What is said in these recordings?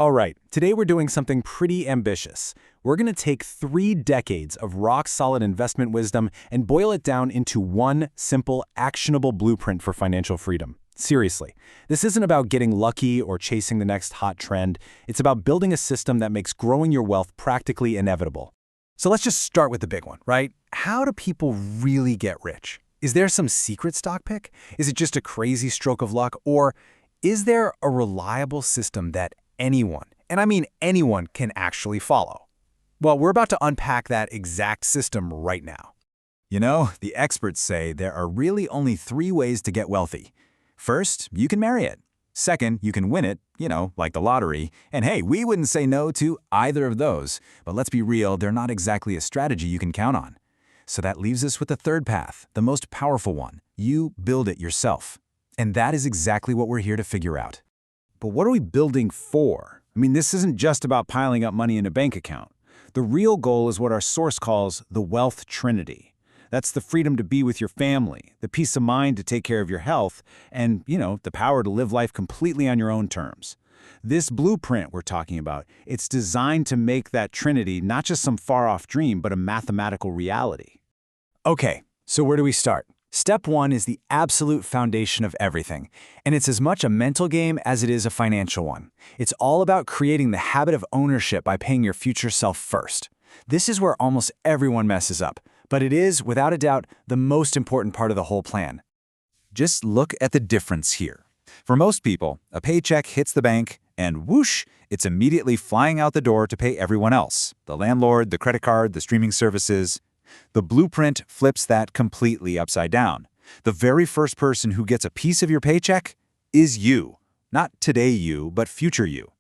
All right, today we're doing something pretty ambitious. We're going to take 3 decades of rock-solid investment wisdom and boil it down into one simple, actionable blueprint for financial freedom. Seriously, this isn't about getting lucky or chasing the next hot trend. It's about building a system that makes growing your wealth practically inevitable. So let's just start with the big one, right? How do people really get rich? Is there some secret stock pick? Is it just a crazy stroke of luck? Or is there a reliable system that anyone, and I mean anyone, can actually follow? Well, we're about to unpack that exact system right now. You know, the experts say there are really only 3 ways to get wealthy. First, you can marry it. Second, you can win it, like the lottery. And hey, we wouldn't say no to either of those. But let's be real, they're not exactly a strategy you can count on. So that leaves us with the third path, the most powerful one. You build it yourself. And that is exactly what we're here to figure out. But what are we building for? I mean, this isn't just about piling up money in a bank account. The real goal is what our source calls the wealth trinity. That's the freedom to be with your family, the peace of mind to take care of your health, and, the power to live life completely on your own terms. This blueprint we're talking about, it's designed to make that trinity not just some far-off dream, but a mathematical reality. Okay, so where do we start? Step 1 is the absolute foundation of everything, and it's as much a mental game as it is a financial one. It's all about creating the habit of ownership by paying your future self first. This is where almost everyone messes up, but it is, without a doubt, the most important part of the whole plan. Just look at the difference here. For most people, a paycheck hits the bank, and whoosh, it's immediately flying out the door to pay everyone else: the landlord, the credit card, the streaming services. The blueprint flips that completely upside down. The very first person who gets a piece of your paycheck is you. Not today you, but future you.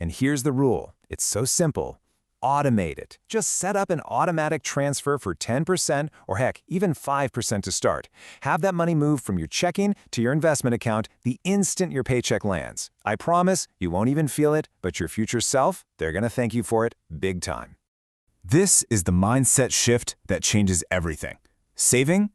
And here's the rule. It's so simple. Automate it. Just set up an automatic transfer for 10% or heck, even 5% to start. Have that money move from your checking to your investment account the instant your paycheck lands. I promise you won't even feel it, but your future self, they're going to thank you for it big time. This is the mindset shift that changes everything. Saving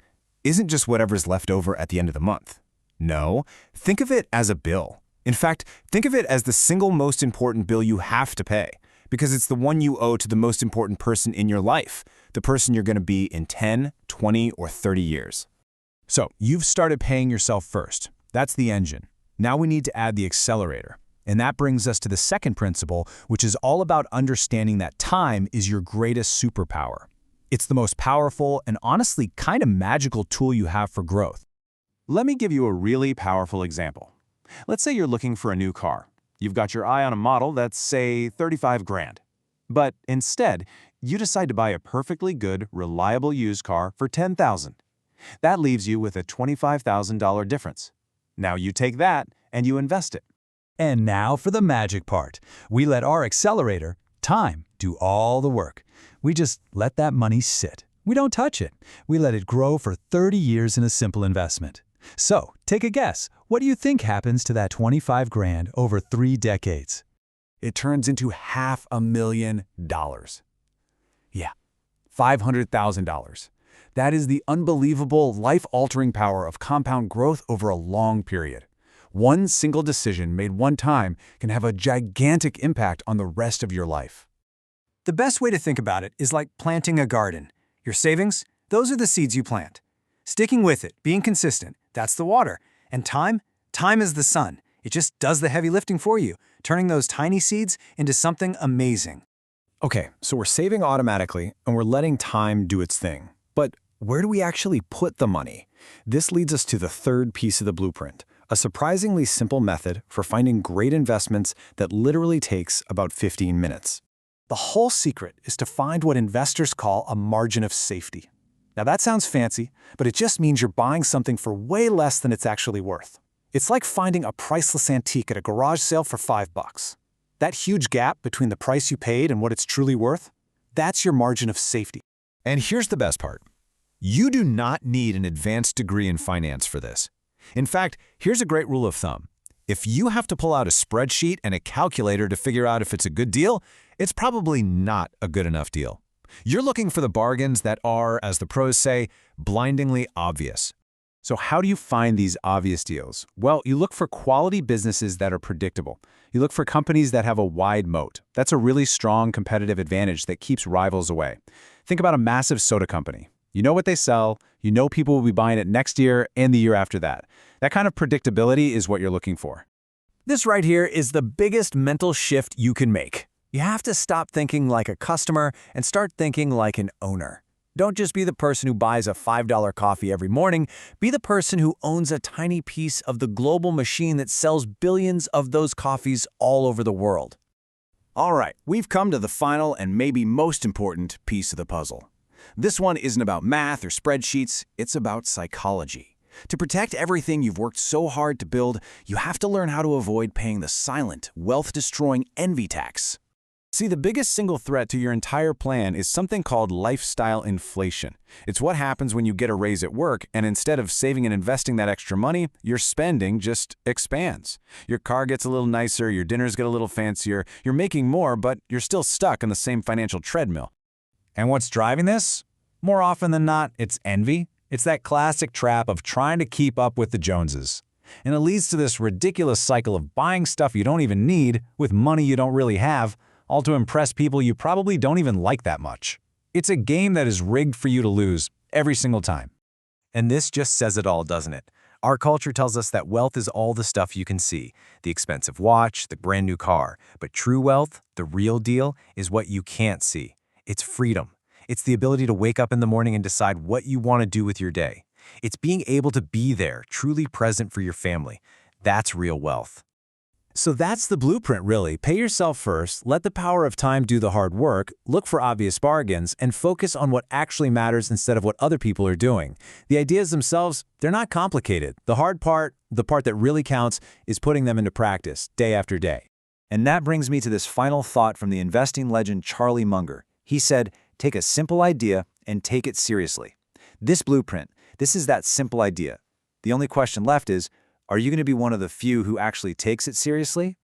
isn't just whatever's left over at the end of the month. No, think of it as a bill. In fact, think of it as the single most important bill you have to pay, because it's the one you owe to the most important person in your life, the person you're going to be in 10, 20, or 30 years. So you've started paying yourself first. That's the engine. Now we need to add the accelerator. And that brings us to the second principle, which is all about understanding that time is your greatest superpower. It's the most powerful and honestly kind of magical tool you have for growth. Let me give you a really powerful example. Let's say you're looking for a new car. You've got your eye on a model that's, say, 35 grand. But instead, you decide to buy a perfectly good, reliable used car for 10,000. That leaves you with a $25,000 difference. Now you take that and you invest it. And now for the magic part. We let our accelerator, time, do all the work. We just let that money sit. We don't touch it. We let it grow for 30 years in a simple investment. So, take a guess. What do you think happens to that 25 grand over 3 decades? It turns into $500,000. Yeah, $500,000. That is the unbelievable, life-altering power of compound growth over a long period. One single decision made one time can have a gigantic impact on the rest of your life. The best way to think about it is like planting a garden. Your savings, those are the seeds you plant. Sticking with it, being consistent, that's the water. And time is the sun. It just does the heavy lifting for you, turning those tiny seeds into something amazing. Okay, so we're saving automatically and we're letting time do its thing. But where do we actually put the money? This leads us to the third piece of the blueprint. A surprisingly simple method for finding great investments that literally takes about 15 minutes. The whole secret is to find what investors call a margin of safety. Now that sounds fancy, but it just means you're buying something for way less than it's actually worth. It's like finding a priceless antique at a garage sale for $5. That huge gap between the price you paid and what it's truly worth, that's your margin of safety. And here's the best part. You do not need an advanced degree in finance for this. In fact, here's a great rule of thumb. If you have to pull out a spreadsheet and a calculator to figure out if it's a good deal, it's probably not a good enough deal. You're looking for the bargains that are, as the pros say, blindingly obvious. So how do you find these obvious deals? Well, you look for quality businesses that are predictable. You look for companies that have a wide moat. That's a really strong competitive advantage that keeps rivals away. Think about a massive soda company. You know what they sell, you know people will be buying it next year and the year after that. That kind of predictability is what you're looking for. This right here is the biggest mental shift you can make. You have to stop thinking like a customer and start thinking like an owner. Don't just be the person who buys a $5 coffee every morning. Be the person who owns a tiny piece of the global machine that sells billions of those coffees all over the world. All right, we've come to the final and maybe most important piece of the puzzle. This one isn't about math or spreadsheets, it's about psychology. To protect everything you've worked so hard to build, you have to learn how to avoid paying the silent, wealth-destroying envy tax. See, the biggest single threat to your entire plan is something called lifestyle inflation. It's what happens when you get a raise at work, and instead of saving and investing that extra money, your spending just expands. Your car gets a little nicer, your dinners get a little fancier, you're making more, but you're still stuck on the same financial treadmill. And what's driving this? More often than not, it's envy. It's that classic trap of trying to keep up with the Joneses. And it leads to this ridiculous cycle of buying stuff you don't even need with money you don't really have, all to impress people you probably don't even like that much. It's a game that is rigged for you to lose every single time. And this just says it all, doesn't it? Our culture tells us that wealth is all the stuff you can see, the expensive watch, the brand new car. But true wealth, the real deal, is what you can't see. It's freedom. It's the ability to wake up in the morning and decide what you want to do with your day. It's being able to be there, truly present for your family. That's real wealth. So that's the blueprint, really. Pay yourself first, let the power of time do the hard work, look for obvious bargains, and focus on what actually matters instead of what other people are doing. The ideas themselves, they're not complicated. The hard part, the part that really counts, is putting them into practice day after day. And that brings me to this final thought from the investing legend Charlie Munger. He said, "Take a simple idea and take it seriously." This blueprint, this is that simple idea. The only question left is, are you going to be one of the few who actually takes it seriously?